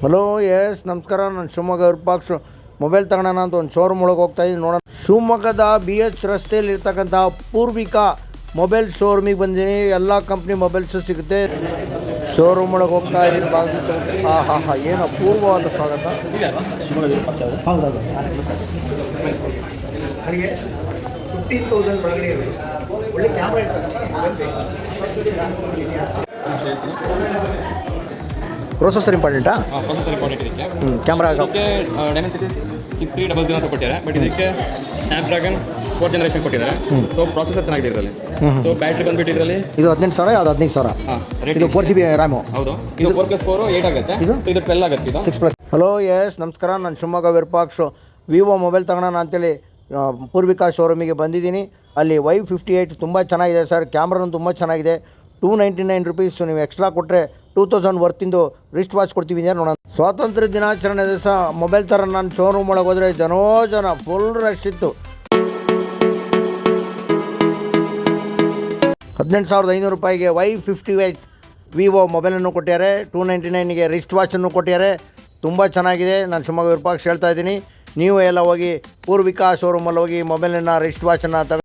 Hello ನಮಸ್ಕಾರ. ನಾನು Shivamogga Virupaksha mobile ತಗೊಳ್ಳೋಣ ಅಂತ ಒಂದು ಶೋರೂಮ್ ಒಳಗೆ ಹೋಗ್ತಾ ಇದ್ದೀನಿ. ನೋಡೋಣ, ಶಿವಮೊಗ್ಗದ BH ರಸ್ತೆಯಲ್ಲಿ ಇರ್ತಕ್ಕಂಥ ಪೂರ್ವಿಕಾ ಮೊಬೈಲ್ ಶೋರೂಮಿಗೆ ಬಂದಿದ್ದೀನಿ. ಎಲ್ಲ ಕಂಪ್ನಿ ಮೊಬೈಲ್ಸು ಸಿಗುತ್ತೆ. ಶೋರೂಮ್ ಒಳಗೆ ಹೋಗ್ತಾ ಇದ್ದೀನಿ. ಏನು ಅಪೂರ್ವವಾದ ಸ್ವಾಗತ. ಹೌದೌದು, ನನಗೆ 15,000 ಒಳಗಡೆ ಇರೋದು ಒಳ್ಳೆ ಕ್ಯಾಮ್ರಾ ಪ್ರೊಸೆಸರ್ ಇಂಪಾರ್ಟೆಂಟಾ? ಪ್ರೊಸೆಸರ್ ಇಂಪಾರ್ಟೆಂಟ್ ಇದಕ್ಕೆ. ಕ್ಯಾಮ್ರಾ ಇದಕ್ಕೆ ಡೈಮೆನ್ಸಿಟಿ 6300 ಅಂತ ಕೊಟ್ಟಿದ್ದಾರೆ. ಬಟ್ ಇದಕ್ಕೆ ಸ್ನ್ಯಾಪ್ಡ್ರ್ಯಾಗನ್ 4th ಜನರೇಷನ್ ಕೊಟ್ಟಿದ್ದಾರೆ. ಸೊ ಪ್ರೊಸೆಸರ್ ಚೆನ್ನಾಗಿದೆ ಇದರಲ್ಲಿ. ಸೊ ಬ್ಯಾಟ್ರಿ ಬಂದ್ಬಿಟ್ಟು ಇದರಲ್ಲಿ ಇದು 15,000, ಅದು 15,000. ಇದು 4GB ರ್ಯಾಮು. ಹೌದು, ಇದು 4+4 8 ಆಗುತ್ತೆ. ಇದು 12 ಆಗುತ್ತೆ. ಇದು 6+. ಹಲೋ ನಮಸ್ಕಾರ. ನಾನು ಶಿವಮೊಗ್ಗ ವಿರೂಪಾಕ್ಷ ವಿವೋ ಮೊಬೈಲ್ ತಗೊಳ್ಳೋಣ ಅಂತೇಳಿ ಪೂರ್ವಿಕಾ ಶೋರೂಮಿಗೆ ಬಂದಿದ್ದೀನಿ. ಅಲ್ಲಿ Y58 ತುಂಬ ಚೆನ್ನಾಗಿದೆ ಸರ್. ಕ್ಯಾಮ್ರಾನು ತುಂಬ ಚೆನ್ನಾಗಿದೆ. 299 ರುಪೀಸ್. ನೀವು ಎಕ್ಸ್ಟ್ರಾ ಕೊಟ್ಟರೆ 2000 ವರ್ತಿಂದು ರಿಸ್ಟ್ ವಾಚ್ ಕೊಡ್ತೀವಿ. ನೋಡೋಣ, ಸ್ವಾತಂತ್ರ್ಯ ದಿನಾಚರಣೆ ದಿವಸ ಮೊಬೈಲ್ ಥರ ನಾನು ಶೋರೂಮ್ ಒಳಗೆ ಹೋದರೆ ಜನ ಫುಲ್ ರಶ್ ಇತ್ತು. 18,500 ರೂಪಾಯಿಗೆ Y58 ವಿವೋ ಮೊಬೈಲನ್ನು ಕೊಟ್ಟಿದ್ದಾರೆ. 299ಗೆ ರಿಸ್ಟ್ ವಾಚನ್ನು ಕೊಟ್ಟಿದ್ದಾರೆ. ತುಂಬ ಚೆನ್ನಾಗಿದೆ. ನಾನು ಶಿವಮೊಗ್ಗ ವಿರೂಪಾಕ್ಷ ಹೇಳ್ತಾ ಇದ್ದೀನಿ. ನೀವು ಎಲ್ಲ ಹೋಗಿ ಪೂರ್ವಿಕಾ ಶೋರೂಮಲ್ಲಿ ಹೋಗಿ ಮೊಬೈಲನ್ನು ರಿಸ್ಟ್ ವಾಚನ್ನು